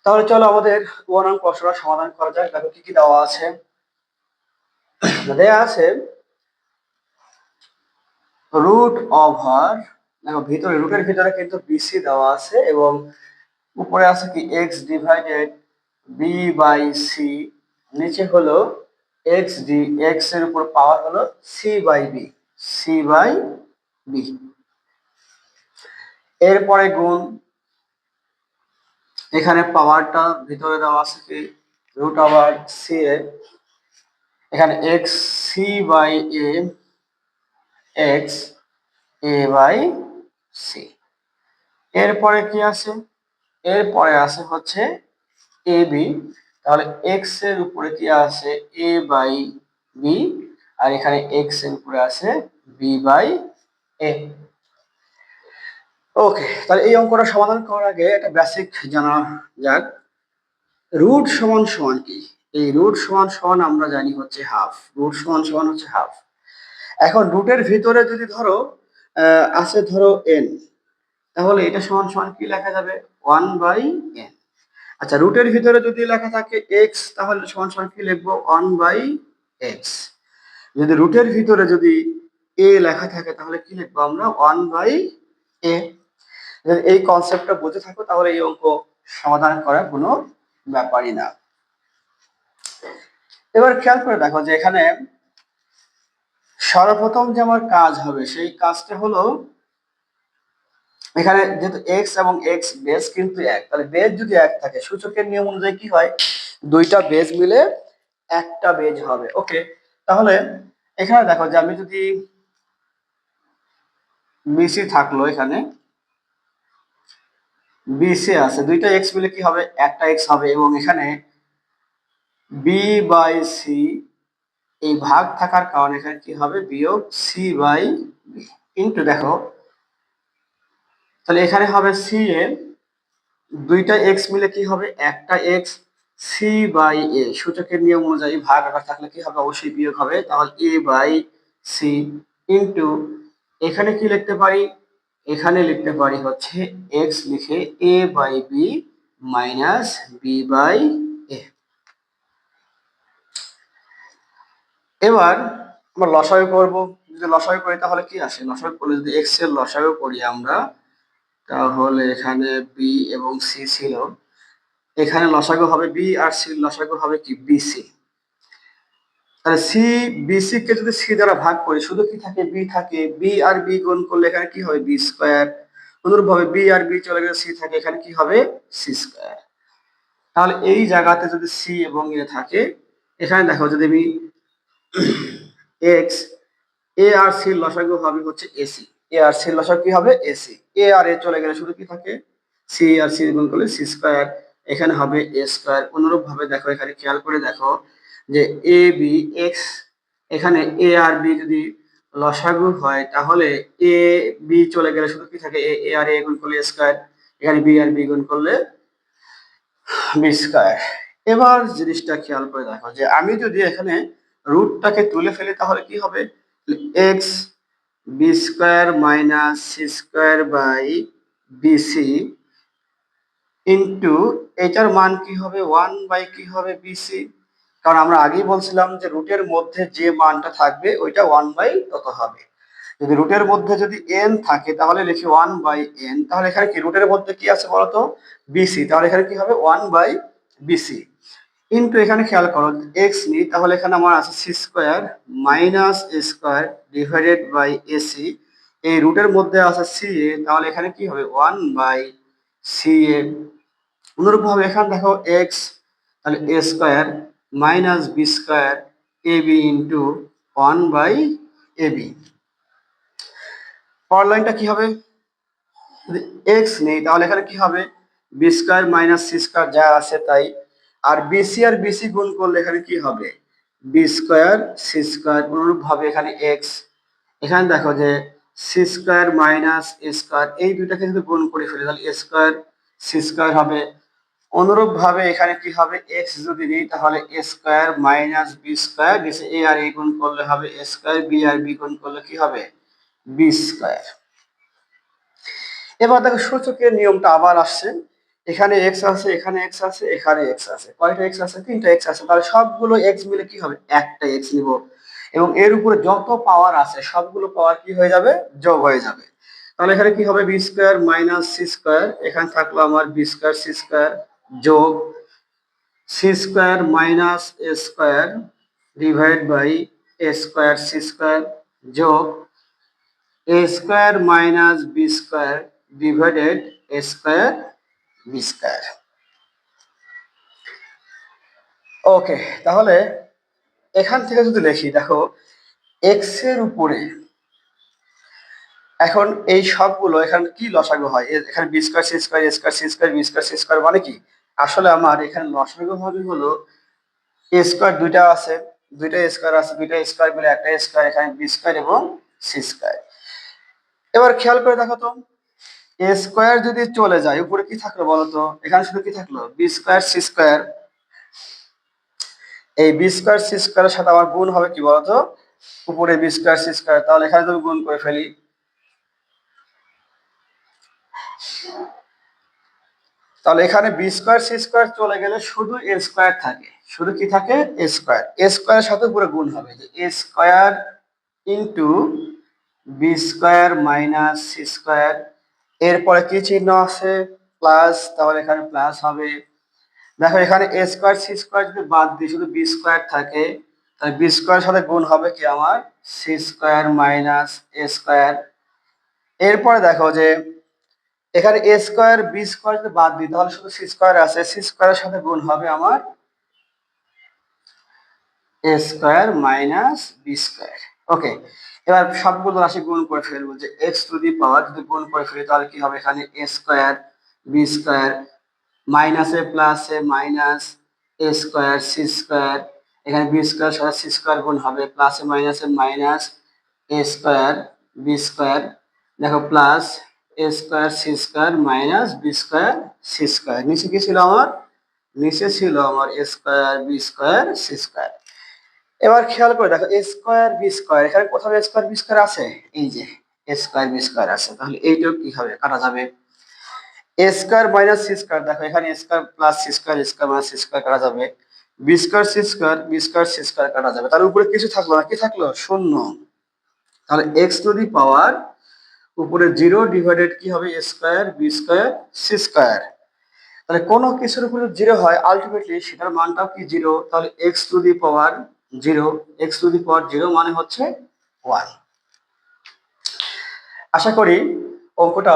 তাহলে চলো আমাদের 1 নং প্রশ্নটা সমাধান করা যাক। দেখো কি কি দেওয়া আছে, দেওয়া আছে রুট ওভার, দেখো ভিতরে রুটের ভিতরে কিন্তু বিসি দেওয়া আছে এবং উপরে আছে কি X divided B by C, নিচে হলো এক্স ডি, এক্স এর উপর পাওয়ার হলো C by B, C by B. এরপরে গুণ, এখানে পাওয়ারটা ভিতরে দেওয়া আছে কি রুট ওভার সি এ, এখানে X C by A X A by C. এরপরে কি আছে, এরপরে আছে হচ্ছে এ বি, তাহলে এক্স এর উপরে কি আছে এ বাই বি, আর এখানে এক্স এর উপরে আছে বি বাই এ। ওকে, তাহলে এই অঙ্কটা সমাধান করার আগে একটা বেসিক জানা যাক, রুট সমান সমান কি। এই রুট সমান সমান আমরা জানি হচ্ছে হাফ, রুট সমান সমান হচ্ছে হাফ। এখন রুটের ভিতরে যদি ধরো আছে ধরো এন, তাহলে এটা সমান সমান কি লেখা যাবে 1 বাই এন। আচ্ছা, রুটের ভিতরে যদি লেখা থাকে এক্স তাহলে সমান সমান কি লিখবো 1 বাই এক্স। যদি রুটের ভিতরে যদি এ লেখা থাকে তাহলে কি লিখবো আমরা 1 বাই এ। যদি এই কনসেপ্টটা বুঝে থাকো তাহলে এই অঙ্ক সমাধান করা কোনো ব্যাপারই না। এবার খেয়াল করে দেখো যে এখানে সর্বপ্রথম যে আমার কাজ হবে সেই কাজটা হলো, এখানে যেহেতু এক্স এবং এক্স বেস কিন্তু এক, তাহলে বেস যদি এক থাকে সূচকের নিয়ম অনুযায়ী কি হয় দুইটা বেস মিলে একটা বেজ হবে। ওকে, তাহলে এখানে দেখো যে আমি যদি বিসি থাকলো, এখানে বিসি আছে, দুইটা এক্স মিলে কি হবে একটা এক্স হবে, এবং এখানে বি বাই সি এই ভাগ থাকার কারণে এখানে কি হবে বিয়োগ সি বাই বি ইন্টু, দেখো তাহলে এখানে হবে সি এ, দুইটা এক্স মিলে কি হবে একটা এক্স, সি বাই এ সূচকের নিয়ম অনুযায়ী ভাগ আকার থাকলে কি হবে অবশ্যই বিয়োগ হবে, তাহলে এ বাই সি ইন্টু, এখানে কি লিখতে পারি, এখানে লিখতে পারি হচ্ছে এক্স লিখে A by B minus B by A. এবার আমরা লসাগু করব, যদি লসাগু করি তাহলে কি আসে? লসাগু করলে যদি এক্স এর লসাগু করি আমরা, তাহলে এখানে বি এবং সি ছিল, এখানে লসাগু হবে বি আর সি লসাগু হবে কি? বিসি। তাহলে সি বিসি কে যদি সি দ্বারা ভাগ করি শুধু কি থাকে? বি থাকে। বি আর বি গুণ করলে এখানে কি হবে? B square. অনুরূপভাবে বি আর বি চলে গেলে সি থাকে, এখানে কি হবে? C square. তাহলে এই জায়গাতে যদি সি এবং এ থাকে, এখানে দেখো যদি আমি এক্স, এ আর সি লসাগু হবে হচ্ছে এসি। এ আর সি লসাগু কি হবে? এসি। এ আর এ চলে গেলে শুধু কি থাকে? সি আর সি গুণ করলে সি স্কোয়ার, এখানে হবে এ স্কোয়ার। অনুরূপ ভাবে দেখো এখানে খেয়াল করে দেখো যে এ বি এক্স, এখানে এ আর বি যদি লসাগু হয় তাহলে এ বি চলে গেলে শুধু কি থাকে? এ আর এ গুণ করলে স্কোয়ার, এখানে বি আর বি গুণ করলে বি স্কোয়ার। এবার জিনিসটা খেয়াল করে দেখো যে আমি যদি এখানে রুটটাকে তুলে ফেলি তাহলে কি হবে? X B square minus C square by BC into এটার মান কি হবে? 1 বাই কি হবে? বিসি। কারণ আমরা আগেই বলছিলাম যে রুটের মধ্যে যে মানটা থাকবে ওইটা 1 বাই তত হবে। যদি রুটের মধ্যে যদি এন থাকে তাহলে লিখি 1/n। তাহলে এখানে কি রুটের মধ্যে কি আছে বলতো? বিসি। তাহলে এখানে কি হবে? 1/বিসি ইন্টু এখানে খেয়াল করো এক্স নিই, তাহলে এখানে আমার আছে C square minus A square divided by AC. এই রুটের মধ্যে আছে সি এ, তাহলে এখানে কি হবে? 1/সি এ। অনুরূপভাবে এখানে দেখো এক্স, তাহলে A square minus B square A B into 1/এবি। পরের লাইনটা কি হবে? যদি এক্স নেই তাহলে এখানে কি হবে? B square minus C square যা আছে তাই। আর বিসি আর বিসি গুণ করলে এখানে কি হবে? B square C square. অনুরূপ ভাবে এখানে এক্স, এখানে দেখো যে C square minus A square, এই দুইটাকে যদি গুণ করে ফেলি তাহলে এ স্কোয়ার সি স্কোয়ার হবে। অনুরূপ ভাবে এখানে কি হবে? এক্স যদি নিই তাহলে A square minus B square, নিচে এ আর এ গুণ করলে হবে এ স্কোয়ার, বি আর বি গুণ করলে কি হবে? B square. এবার দেখো সূচকের নিয়মটা আবার আসছে। এখানে এক্স আছে, এখানে এক্স আছে, এখানে এক্স আছে। কয়টা এক্স আছে? 3টা এক্স আছে। তাহলে সবগুলো এক্স মিলে কি হবে? একটা এক্স নিব, এবং এর উপরে যত পাওয়ার আছে সবগুলো পাওয়ার কি হয়ে যাবে? যোগ হয়ে যাবে। তাহলে এখানে কি হবে? B square minus C square, এখানে থাকলো আমার বি স্কোয়ার সি স্কোয়ার যোগ C square minus A square divide by A square C square যোগ A square minus B square divided A square B square. Okay, তাহলে এখান থেকে যদি লিখি দেখো এক্স এর উপরে এখন এই সবগুলো এখানে কি লসাগু হয়? এখানে B square C square A square C square B square C square মানে কি? আসলে আমার এখানে লসাগু হবে হলো এ স্কোয়ার দুইটা আছে, দুইটা স্কোয়ার আছে, দুইটা স্কোয়ার মিলে একটা স্কোয়ার, এখানে বি স্কোয়ার এবং সি স্কোয়ার। এবার খেয়াল করে দেখো তো এ স্কোয়ার যদি চলে যায় উপরে কি থাকলো বলতো? এখানে শুধু কি থাকলো? B square C square. এই বি স্কোয়ার সি স্কোয়ারের সাথে আমার গুণ হবে কি বলতো? উপরে বি স্কোয়ার সি স্কোয়ার। তাহলে এখানে যদি গুণ করে ফেলি তাহলে এখানে বি স্কোয়ার সি স্কোয়ার চলে গেলে শুধু এ স্কোয়ার থাকে। শুধু কি থাকে? এ স্কোয়ার। এ স্কোয়ারের সাথে পুরো গুণ হবে যে A square into B square minus C square. এরপরে কি চিহ্ন আছে? প্লাস, তাহলে এখানে প্লাস হবে। দেখো এখানে এ স্কোয়ার সি স্কোয়ার যদি বাদ দিই শুধু বি স্কোয়ার থাকে, তাহলে বি স্কোয়ার সাথে গুণ হবে কি আমার? C square minus A square. এরপরে দেখো যে এখানে এ স্কোয়ার বি স্কোয়ার যদি বাদ দিই তাহলে শুধু সি স্কোয়ার আছে, সি স্কোয়ারের সাথে গুণ হবে আমার A square minus B square. ওকে, এবার সবগুলো রাশি গুণ করে ফেলবো যে এক্স টু দি পাওয়ার যদি গুণ করে ফেলি তাহলে কি হবে? এখানে এ স্কোয়ার বি স্কোয়ার মাইনাসে প্লাসে minus A square C square, এখানে বি স্কোয়ার সাথে সি স্কোয়ার গুণ হবে প্লাসে মাইনাসে minus A square B square. দেখো plus A square C square minus B square C square. নিচে কি ছিল আমার? নিচে ছিল আমার A square B square C square. এবার খেয়াল করে দেখো এ স্কোয়ার বি স্কোয়ার, এখানে কোথাও এ স্কোয়ার বি স্কোয়ার আছে? এই যে এ স্কোয়ার বি স্কোয়ার আছে, তাহলে এইটাও কি হবে? কাটা যাবে। A square minus C square, দেখো এখানে square plus C square square minus C square কাটা যাবে। B square C square B square C square কাটা যাবে। তার উপরে কিছু থাকলো না, কি থাকলো? শূন্য। তাহলে এক্স টু দি পাওয়ার উপরে 0 ডিভাইডেড কি হবে a square b square c square. তাহলে কোনো কিছুর উপরে 0 হয় আলটিমেটলি সেটার মানটাও কি 0। তাহলে x to the power 0, x to the power 0 মানে হচ্ছে 1। আশা করি অঙ্কটা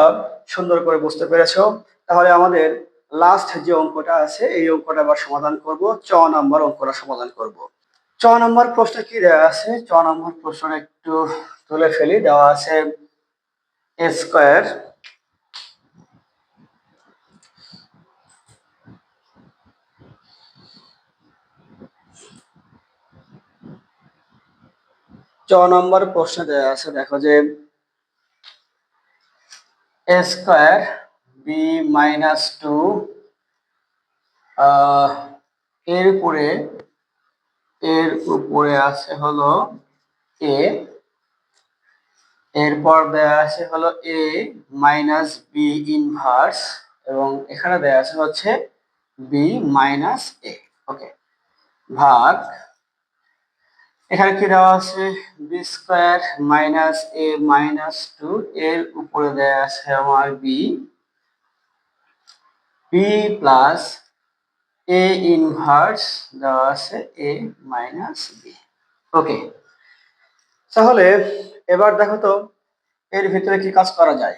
সুন্দর করে বুঝতে পেরেছো। তাহলে আমাদের লাস্ট যে অঙ্কটা আছে এই অঙ্কটা আবার সমাধান করব, 6 নম্বর অঙ্কটা সমাধান করব। 6 নম্বর প্রশ্ন কি দেওয়া আছে, 6 নম্বর প্রশ্নটা একটু তুলে ফেলি। দেওয়া আছে a স্কয়ার নম্বর প্রশ্নে দেওয়া আছে, দেখো যে a স্কয়ার b মাইনাস 2 এর উপরে আছে হলো a, এরপর দেয়া আছে হলো a মাইনাস বি ইনভার্স, এবং এখানে দেয়া আছে হচ্ছে b মাইনাস a। ওকে, ভাগ এখানে কি দেওয়া আছে b square minus a minus 2, এর উপরে দেয়া আছে আমার b প্লাস a ইনভার্স দেওয়া আছে a মাইনাস b। ওকে, তাহলে এবার দেখো তো এর ভিতরে কি কাজ করা যায়।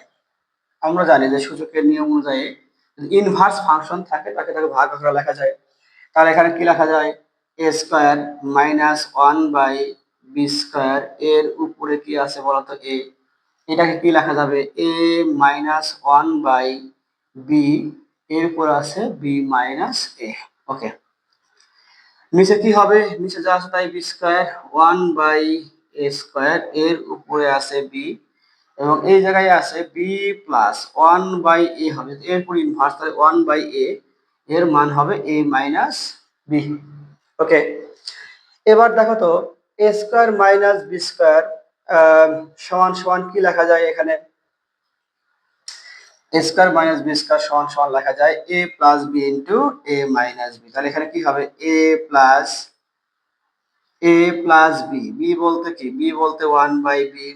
আমরা জানি যে সূচকের নিয়ম অনুযায়ী ইনভার্স ফাংশন থাকে তাকে ভাগ আকারে লেখা যায়। তাহলে এখানে কি লেখা যায়, a square minus 1 by B square, এর উপরে কি আছে বলতো a, এটাকে কি লেখা যাবে a মাইনাস 1 বাই বি, এর উপর আছে b মাইনাস a। ওকে, নিচে কি হবে, নিচে যা আছে তাই B square 1 by A square, এর উপরে আছে বি, এবং এই জায়গায় আছে বি প্লাস 1 বাই এ হবে, এরপর ইনভার্স, তাহলে 1 বাই এ, এর মান হবে এ মাইনাস বি। ওকে, এবার দেখো তো এ স্কয়ার মাইনাস বি স্কয়ার সমান সমান কি লেখা যায়, এখানে এ স্কয়ার মাইনাস বি স্কয়ার সমান সমান লেখা যায় A plus B into A minus B. তাহলে এখানে কি হবে এ প্লাস বি, বি বলতে কি, বি বলতে 1 by B,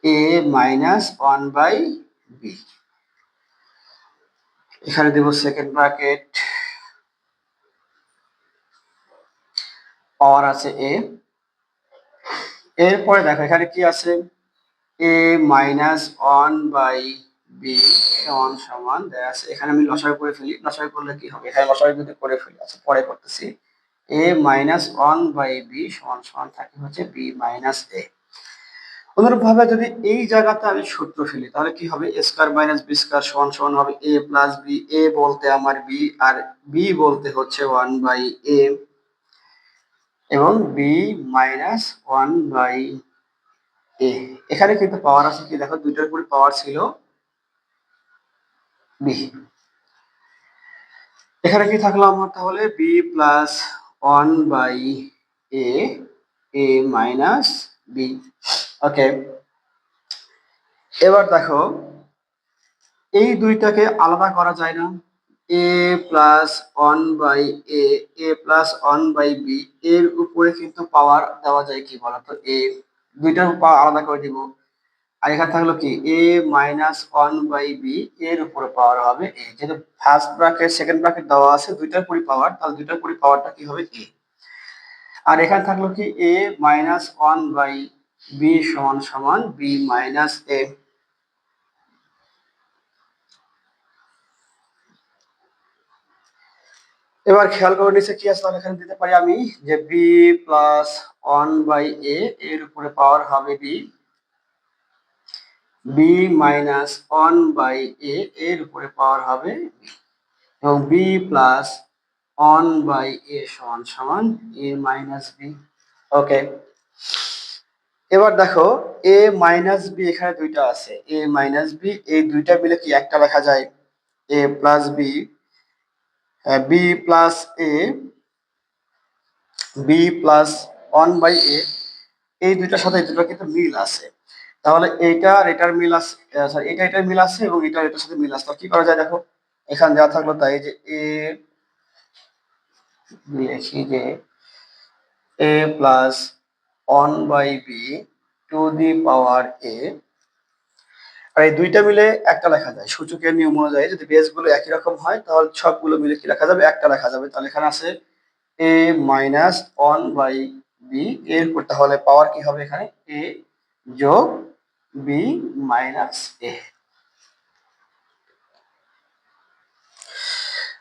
A minus 1 by B, এখানে দেব সেকেন্ড ব্র্যাকেট, পাওয়ার আছে এ, এরপরে দেখো এখানে কি আছে এ মাইনাস 1 বাই বি সমান সমান দেয়া আছে, এখানে আমি লসাগু করে ফেলি, লসাগু করলে কি হবে, এখানে লসাগু যদি করে ফেলি, আচ্ছা পরে করতেছি, এ মাইনাস 1 বাই বি সমান সমান থাকে হচ্ছে বি মাইনাস এ। অনুরূপভাবে যদি এই জায়গাতে আমি সূত্র ফেলি তাহলে কি হবে, এ স্কয়ার মাইনাস বি স্কয়ার সমান সমান হবে এ প্লাস বি, এ বলতে আমার বি আর বি বলতে হচ্ছে 1 বাই এ, এবং বি মাইনাস 1 বাই এ। এখানে কিন্তু পাওয়ার আছে কি, দেখো দুইটার উপরে পাওয়ার ছিল বি, এখানে কি থাকলো আমার, তাহলে B plus 1 by A, A minus B. Okay, এবার দেখো এই দুইটাকে আলাদা করা যায় না, A plus 1 by A, A plus 1 by B, এর উপরে কিন্তু পাওয়ার দেওয়া যায় কি বলতো এ, দুইটার পাওয়ার আলাদা করে দিব, আর এখানে থাকলো কি এ মাইনাস 1 বাই বি, এর উপরে পাওয়ার হবে এ, যেহেতু ফার্স্ট ব্র্যাকেট সেকেন্ড ব্র্যাকেট দেওয়া আছে দুইটার পুরি পাওয়ার, তাহলে দুইটার পুরি পাওয়ারটা কি হবে এ, আর এখানে থাকলো কি এ মাইনাস 1 বাই বি সমান সমান বি মাইনাস এ। এবার খেয়াল করে নিচে কি আছে, তাহলে এখানে দিতে পারি আমি যে বি প্লাস 1 বাই এ, এর উপরে পাওয়ার হবে বি, বি মাইনাস 1 বাই এ, এর উপরে পাওয়ার হবে বি, এবং বি প্লাস 1 বাই এ সমান সমান এ মাইনাস বি। ওকে, এবার দেখো এ মাইনাস বি এখানে দুইটা আছে, এ মাইনাস বি, এই দুইটা মিলে কি একটা লেখা যায় A plus B, B plus A, B plus 1 by A, এই দুইটার সাথে এই দুটো কিন্তু মিল আছে, তাহলে এইটা আর এটার মিল আছে, সরি এটা এটার মিল আছে এবং এটা এটার সাথে মিল আছে, তাহলে কি করা যায় দেখো, এখানে যা থাকলো তাই যে এ লিখি যে A plus 1 by B to the power A, আর এই দুইটা মিলে একটা লেখা যায় সূচকের নিয়ম অনুযায়ী। যদি বেস গুলো একই রকম হয় তাহলে সবগুলো মিলে কি লেখা যাবে, একটা লেখা যাবে। তাহলে এখানে আছে এ মাইনাস ওয়ান বাই বি, এর উপর তাহলে পাওয়ার কি হবে, এখানে এ যোগ বি মাইনাস এ।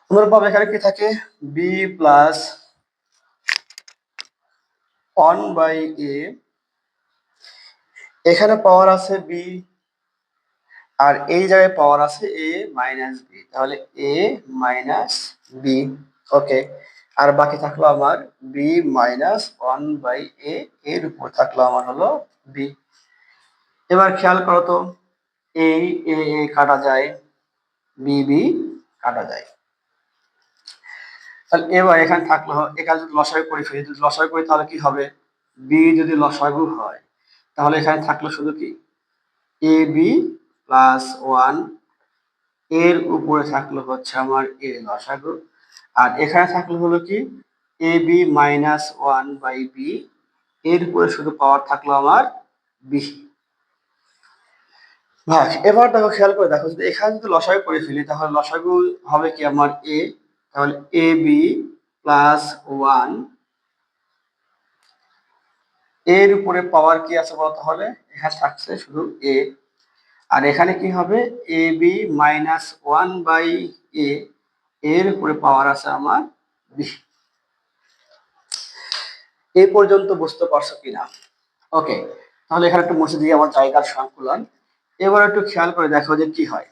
অনুরূপভাবে এখানে কি থাকে, বি প্লাস ওয়ান বাই এ, এখানে পাওয়ার আছে বি আর এই জায়গায় পাওয়ার আছে এ মাইনাস বি, তাহলে এ মাইনাস বি। ওকে, আর বাকি থাকলো আমার বি মাইনাস ওয়ান বাই এ, এর উপর থাকলো আমার হলো বি। এবার খেয়াল করো তো, এই এ এ কাটা যায়, বি বি কাটা যায়। তাহলে এবার এখানে থাকলো, এখানে যদি লসাগু করে ফেলি, যদি লসাগু করি তাহলে কি হবে, বি যদি লসাগু হয় তাহলে এখানে থাকলো শুধু কি এ বি প্লাস ওয়ান, এর উপরে থাকলো হচ্ছে আমার এ লসাগু, আর এখানে থাকলো হলো কি A B minus one by B, এর উপরে শুধু পাওয়ার থাকলো আমার বি। ভাগ, এবার দেখো খেয়াল করে দেখো, যদি এখানে যদি লসাগু করে ফেলি তাহলে লসাগু হবে কি আমার এ, তাহলে এ বি প্লাস ওয়ান, এর উপরে পাওয়ার কি আছে বলতো, তাহলে এখানে থাকছে শুধু এ, আর এখানে কি হবে এ বি মাইনাস ওয়ান বাই এ, এর উপরে পাওয়ার আছে আমার বি। এই পর্যন্ত বুঝতে পারছো কিনা? ওকে, তাহলে এখানে একটু মুছে দিয়ে আমার জায়গার সংকুলন। এবার একটু খেয়াল করে দেখো যে কি হয়।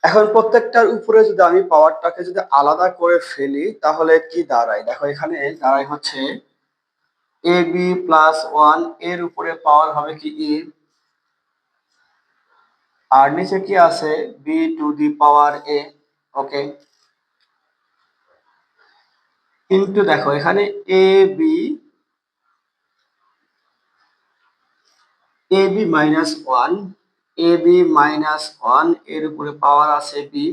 এখন প্রত্যেকটার উপরে যদি আমি পাওয়ারটাকে যদি আলাদা করে ফেলি তাহলে কি দাঁড়ায়, দেখো এখানে দাঁড়ায় হচ্ছে এ বি প্লাস ওয়ান, এর উপরে পাওয়ার হবে কি এ, আর নিচে কি আছে বি টু দি পাওয়ার এ। ওকে, কিন্তু দেখো এখানে A B minus one, A B minus one, এর উপরে পাওয়ার আছে বি,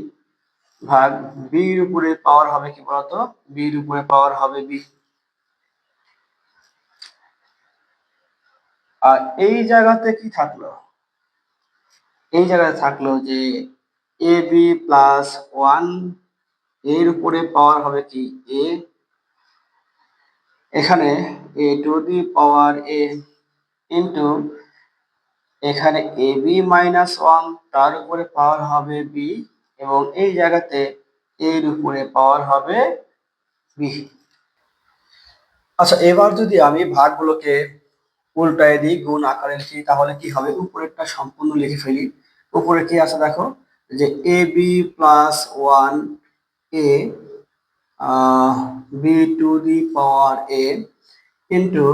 ভাগ বির উপরে পাওয়ার হবে কি বলতো, বির উপরে পাওয়ার হবে বি। আর এই জায়গাতে কি থাকলো, এই জায়গায় থাকলো যে এ বি প্লাস ওয়ান, এর উপরে পাওয়ার হবে কি এ, এখানে এ two the power A into এখানে এ বি মাইনাস ওয়ান, তার উপরে পাওয়ার হবে বি, এবং এই জায়গাতে এর উপরে পাওয়ার হবে বি। আচ্ছা, এবার যদি আমি ভাগগুলোকে উল্টায় দিই, গুণ আকারে লিখি, তাহলে কি হবে, উপরেরটা সম্পূর্ণ লিখে ফেলি। উপরে কি আছে দেখো, যে A B plus one A B to the power A into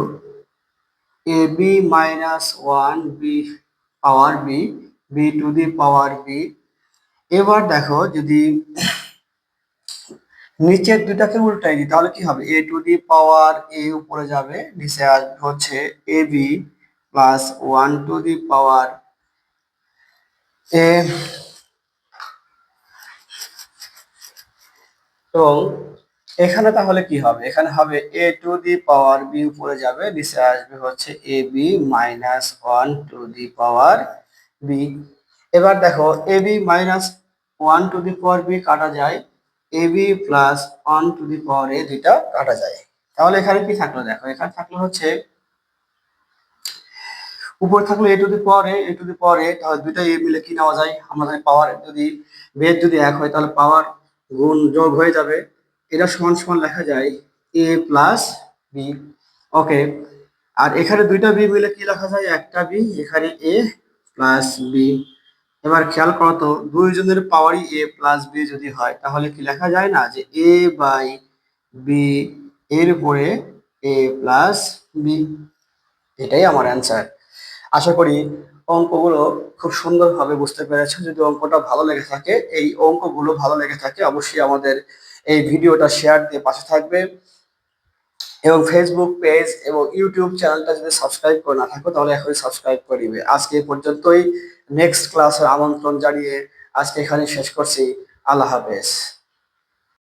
A B minus one B power B, B to the power B. এবার দেখো যদি নিচের দুটাকে উল্টাই দিই তাহলে কি হবে, এ টু দি পাওয়ার এ উপরে যাবে, নিচে আসবে হচ্ছে A B plus one to the power A, এবং এখানে তাহলে কি হবে, এখানে হবে এ টু দি পাওয়ার বি উপরে যাবে, নিচে আসবে হচ্ছে A B minus one to the power B. এবার দেখো A B minus one to the power B কাটা যায়, A B plus one to the power A দুইটা কাটা যায়। তাহলে এখানে কি থাকলো দেখো, এখানে থাকলো হচ্ছে উপরে থাকলো এ two the power A, two the power এ, তাহলে দুইটা এ মিলে কি নেওয়া যায়, আমাদের পাওয়ার যদি বেদ যদি এক হয় তাহলে পাওয়ার গুণ যোগ হয়ে যাবে, এটা সমান সমান লেখা যায় এ প্লাস বি। ওকে, আর এখানে দুইটা বি মিলে কি লেখা যায়, একটা বি, এখানে এ প্লাস বি। এবার খেয়াল করো তো, দুইজনের পাওয়ারই এ প্লাস বি যদি হয় তাহলে কি লেখা যায় না, যে এ বাই বি এর উপরে এ প্লাস বি। এটাই আমার অ্যান্সার। আশা করি অঙ্কগুলো খুব সুন্দরভাবে বুঝতে পেরেছো। যদি অঙ্কটা ভালো লেগে থাকে, এই অঙ্কগুলো ভালো লেগে থাকে, অবশ্যই আমাদের এই ভিডিওটা শেয়ার দিয়ে পাশে থাকবে, এবং ফেসবুক পেজ এবং ইউটিউব চ্যানেলটা যদি সাবস্ক্রাইব করে না থাকো তাহলে এখনই সাবস্ক্রাইব করে দিবে। আজকে এই পর্যন্তই, নেক্সট ক্লাসের আমন্ত্রণ জানিয়ে আজকে এখানে শেষ করছি। আল্লাহ হাফেজ।